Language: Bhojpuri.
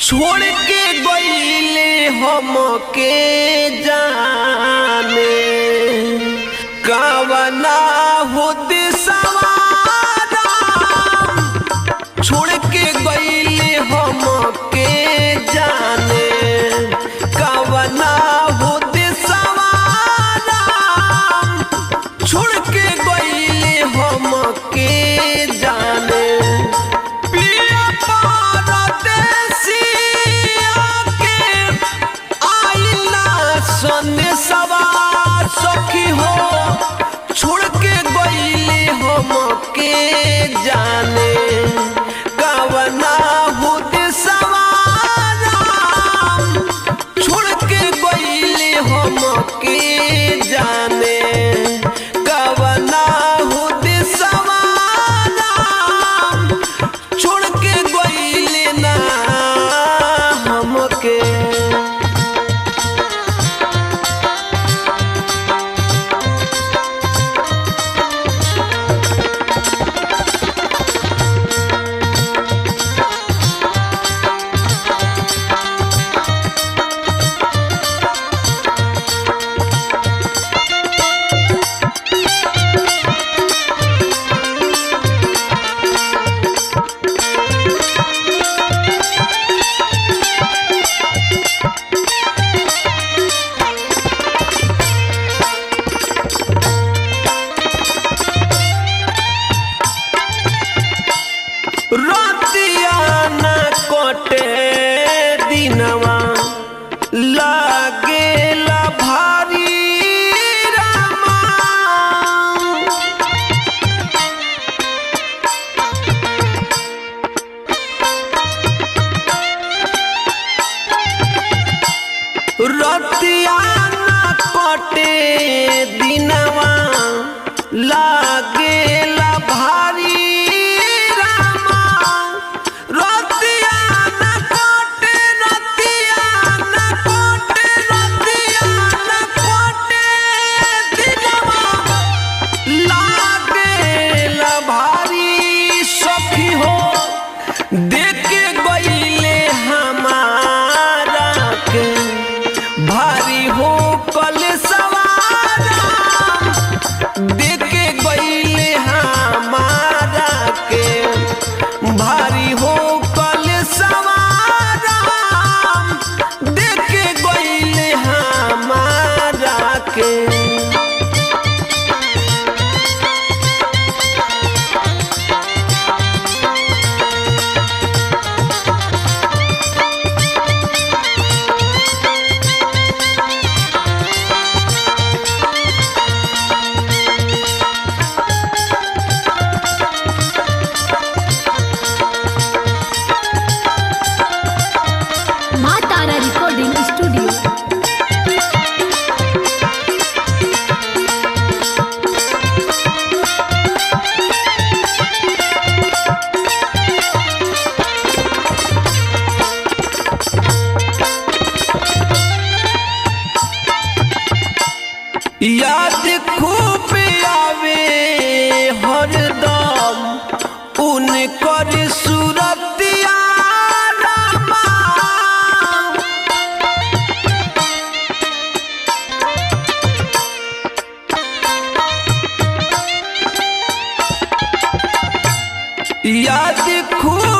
छोड़ के गईले हमके जाने कवना हो दिसवारा। छोड़ के गईले हमके जाने कवना हो दिसवारा। छोड़ के गईले हमके जाने सवार सखी हो। छोड़ के गईले हमके जाने कवना हो दिसवारा। छोड़ के गईले हमके जाने कवना हो दिसवारा। छोड़ के गईले ना हमके। रतिया न कटे दिनवा लागेला भारी रामा। रतिया न कटे दिनवा लागेला भारी। देख के गईले हमारा के भारी हो कल सवारा। देख के गईले हमारा के भारी हो कल सवारा। देख के गईले हमारा के। Recording studio. याद खूब आवे हरदम उनकर सूरतिया रामा। याद खूब